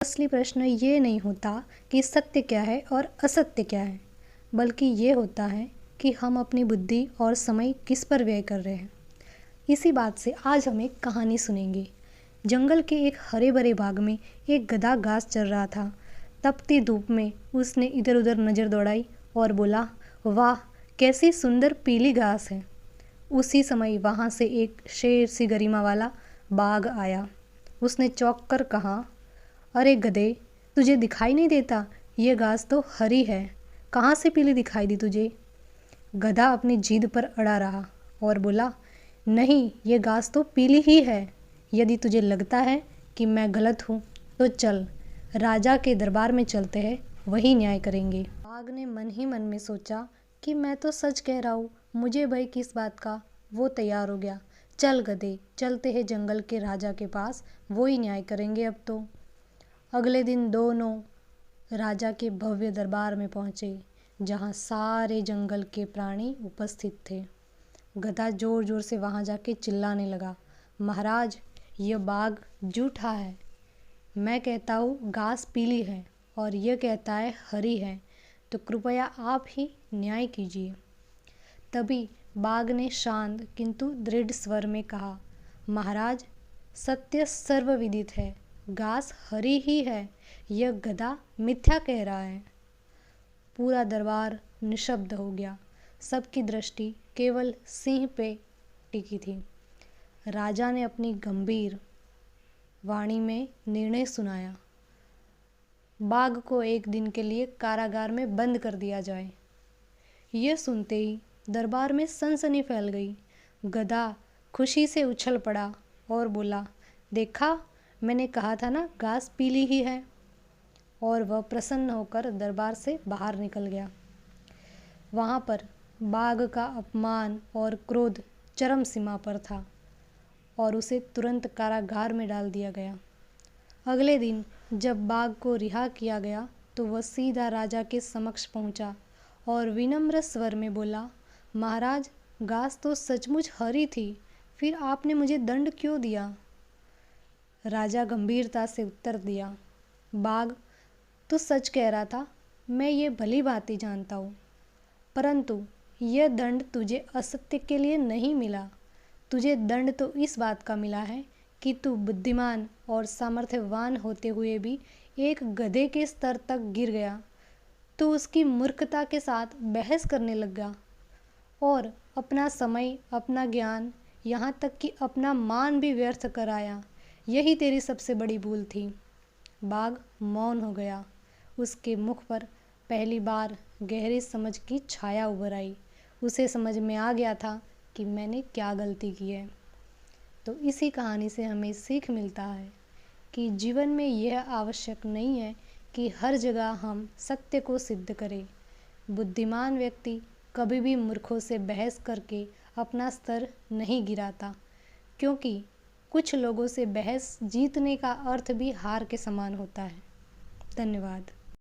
असली प्रश्न ये नहीं होता कि सत्य क्या है और असत्य क्या है, बल्कि ये होता है कि हम अपनी बुद्धि और समय किस पर व्यय कर रहे हैं। इसी बात से आज हम एक कहानी सुनेंगे। जंगल के एक हरे भरे बाग में एक गधा घास चर रहा था। तपती धूप में उसने इधर उधर नज़र दौड़ाई और बोला, वाह कैसी सुंदर पीली घास है। उसी समय वहाँ से एक शेर सी गरिमा वाला बाघ आया। उसने चौंक कर कहा, अरे गधे, तुझे दिखाई नहीं देता? ये घास तो हरी है, कहाँ से पीली दिखाई दी तुझे? गधा अपनी जिद पर अड़ा रहा और बोला, नहीं, ये घास तो पीली ही है। यदि तुझे लगता है कि मैं गलत हूँ तो चल, राजा के दरबार में चलते हैं, वही न्याय करेंगे। बाघ ने मन ही मन में सोचा कि मैं तो सच कह रहा हूँ, मुझे भय किस बात का। वो तैयार हो गया। चल गधे, चलते हैं जंगल के राजा के पास, वो ही न्याय करेंगे अब तो। अगले दिन दोनों राजा के भव्य दरबार में पहुँचे, जहाँ सारे जंगल के प्राणी उपस्थित थे। गधा जोर जोर से वहाँ जाके चिल्लाने लगा, महाराज, यह बाघ झूठा है। मैं कहता हूँ घास पीली है और यह कहता है हरी है, तो कृपया आप ही न्याय कीजिए। तभी बाघ ने शांत किंतु दृढ़ स्वर में कहा, महाराज, सत्य सर्वविदित है, घास हरी ही है, यह गधा मिथ्या कह रहा है। पूरा दरबार निशब्द हो गया। सबकी दृष्टि केवल सिंह पे टिकी थी। राजा ने अपनी गंभीर वाणी में निर्णय सुनाया, बाघ को एक दिन के लिए कारागार में बंद कर दिया जाए। यह सुनते ही दरबार में सनसनी फैल गई। गधा खुशी से उछल पड़ा और बोला, देखा, मैंने कहा था ना, घास पीली ही है। और वह प्रसन्न होकर दरबार से बाहर निकल गया। वहाँ पर बाघ का अपमान और क्रोध चरम सीमा पर था और उसे तुरंत कारागार में डाल दिया गया। अगले दिन जब बाघ को रिहा किया गया तो वह सीधा राजा के समक्ष पहुँचा और विनम्र स्वर में बोला, महाराज, घास तो सचमुच हरी थी, फिर आपने मुझे दंड क्यों दिया? राजा गंभीरता से उत्तर दिया, बाघ, तू सच कह रहा था, मैं ये भली भांति जानता हूँ, परंतु यह दंड तुझे असत्य के लिए नहीं मिला। तुझे दंड तो इस बात का मिला है कि तू बुद्धिमान और सामर्थ्यवान होते हुए भी एक गधे के स्तर तक गिर गया। तू उसकी मूर्खता के साथ बहस करने लगा और अपना समय, अपना ज्ञान, यहाँ तक कि अपना मान भी व्यर्थ कराया। यही तेरी सबसे बड़ी भूल थी। बाघ मौन हो गया। उसके मुख पर पहली बार गहरी समझ की छाया उभर आई। उसे समझ में आ गया था कि मैंने क्या गलती की है। तो इसी कहानी से हमें सीख मिलता है कि जीवन में यह आवश्यक नहीं है कि हर जगह हम सत्य को सिद्ध करें। बुद्धिमान व्यक्ति कभी भी मूर्खों से बहस करके अपना स्तर नहीं गिराता, क्योंकि कुछ लोगों से बहस जीतने का अर्थ भी हार के समान होता है। धन्यवाद।